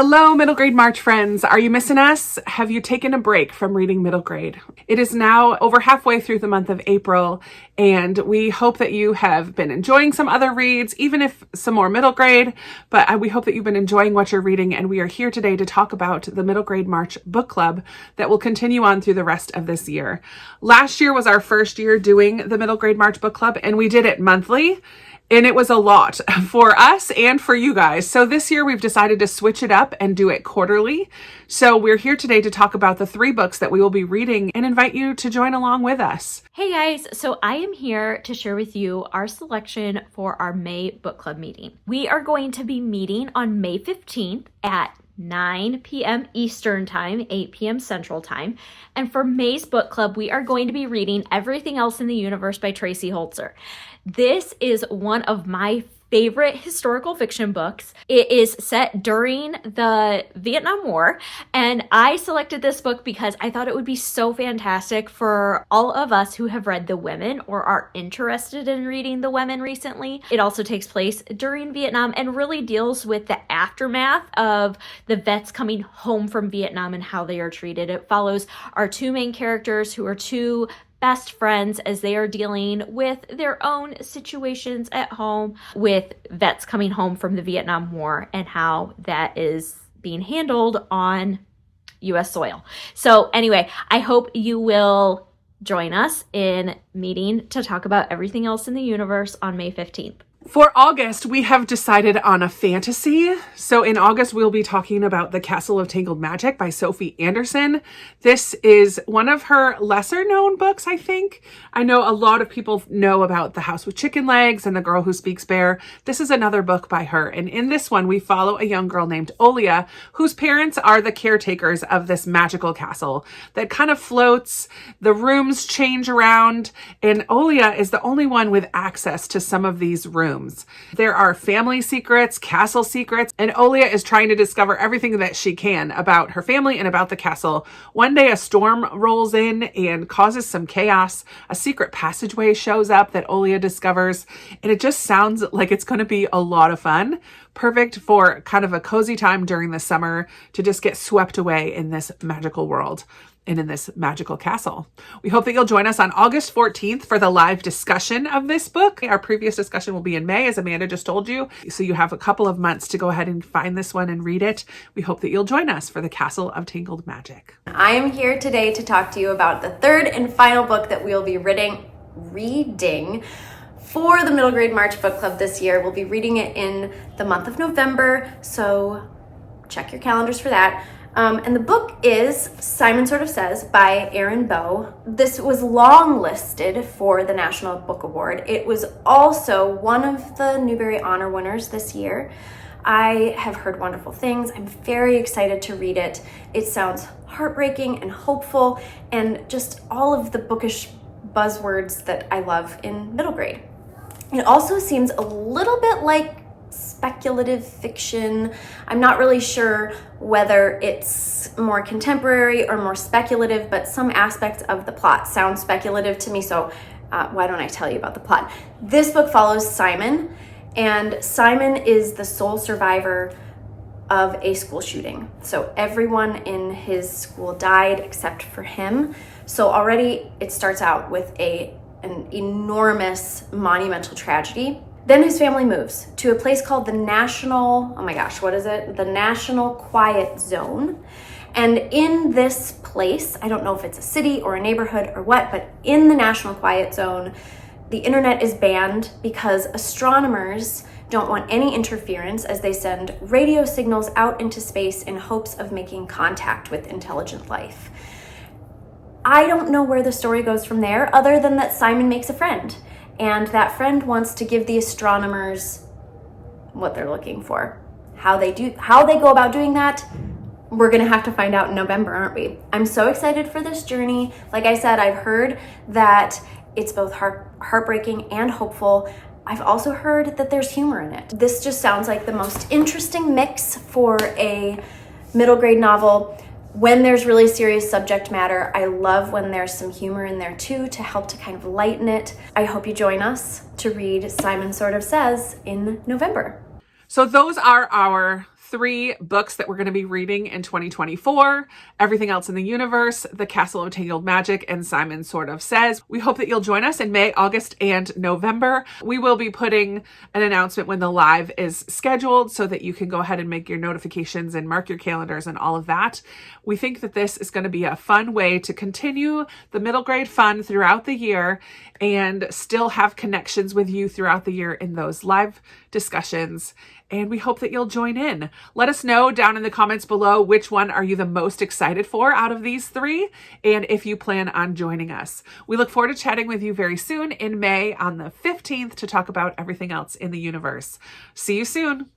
Hello, middle grade March friends. Are you missing us? Have you taken a break from reading middle grade? It is now over halfway through the month of April, and we hope that you have been enjoying some other reads, even if some more middle grade, but we hope that you've been enjoying what you're reading, and we are here today to talk about the Middle Grade March book club that will continue on through the rest of this year. Last year was our first year doing the Middle Grade March book club, and we did it monthly. And it was a lot for us and for you guys. So this year we've decided to switch it up and do it quarterly. So we're here today to talk about the 3 books that we will be reading and invite you to join along with us. Hey guys, so I am here to share with you our selection for our May book club meeting. We are going to be meeting on May 15th at 9 p.m. Eastern Time, 8 p.m. Central Time. And for May's book club, we are going to be reading Everything Else in the Universe by Tracy Holzer. This is one of my favorite historical fiction books. It is set during the Vietnam War, and I selected this book because I thought it would be so fantastic for all of us who have read The Women or are interested in reading The Women recently. It also takes place during Vietnam and really deals with the aftermath of the vets coming home from Vietnam and how they are treated. It follows our 2 main characters who are 2 best friends as they are dealing with their own situations at home with vets coming home from the Vietnam War and how that is being handled on U.S. soil. So anyway, I hope you will join us in meeting to talk about Everything Else in the Universe on May 15th. For August, we have decided on a fantasy. So in August, we'll be talking about The Castle of Tangled Magic by Sophie Anderson. This is one of her lesser known books, I think. I know a lot of people know about The House with Chicken Legs and The Girl Who Speaks Bear. This is another book by her. And in this one, we follow a young girl named Olia, whose parents are the caretakers of this magical castle that kind of floats. The rooms change around, and Olia is the only one with access to some of these rooms. There are family secrets, castle secrets, and Olia is trying to discover everything that she can about her family and about the castle. One day a storm rolls in and causes some chaos. A secret passageway shows up that Olia discovers, and it just sounds like it's going to be a lot of fun. Perfect for kind of a cozy time during the summer to just get swept away in this magical world and in this magical castle. We hope that you'll join us on August 14th for the live discussion of this book. Our previous discussion will be in May, as Amanda just told you. So you have a couple of months to go ahead and find this one and read it. We hope that you'll join us for The Castle of Tangled Magic. I am here today to talk to you about the 3rd and final book that we'll be reading for the Middle Grade March Book Club this year. We'll be reading it in the month of November, so check your calendars for that. And the book is Simon Sort of Says by Erin Bow. This was long listed for the National Book Award. It was also one of the Newbery Honor winners this year. I have heard wonderful things. I'm very excited to read it. It sounds heartbreaking and hopeful and just all of the bookish buzzwords that I love in middle grade. It also seems a little bit like speculative fiction. I'm not really sure whether it's more contemporary or more speculative, but some aspects of the plot sound speculative to me, so why don't I tell you about the plot? This book follows Simon, and Simon is the sole survivor of a school shooting. So everyone in his school died except for him. So already it starts out with an enormous monumental tragedy. Then his family moves to a place called the National Quiet Zone. And in this place, I don't know if it's a city or a neighborhood or what, but in the National Quiet Zone, the internet is banned because astronomers don't want any interference as they send radio signals out into space in hopes of making contact with intelligent life. I don't know where the story goes from there, other than that Simon makes a friend. And that friend wants to give the astronomers what they're looking for. How they go about doing that, we're gonna have to find out in November, aren't we? I'm so excited for this journey. Like I said, I've heard that it's both heartbreaking and hopeful. I've also heard that there's humor in it. This just sounds like the most interesting mix for a middle grade novel. When there's really serious subject matter, I love when there's some humor in there too to help to kind of lighten it. I hope you join us to read Simon Sort of Says in November. So those are our 3 books that we're going to be reading in 2024: Everything Else in the Universe, The Castle of Tangled Magic, and Simon Sort of Says. We hope that you'll join us in May, August, and November. We will be putting an announcement when the live is scheduled so that you can go ahead and make your notifications and mark your calendars and all of that. We think that this is going to be a fun way to continue the middle grade fun throughout the year and still have connections with you throughout the year in those live discussions. And we hope that you'll join in. Let us know down in the comments below which one are you the most excited for out of these 3, and if you plan on joining us. We look forward to chatting with you very soon in May on the 15th to talk about everything else in the universe. See you soon.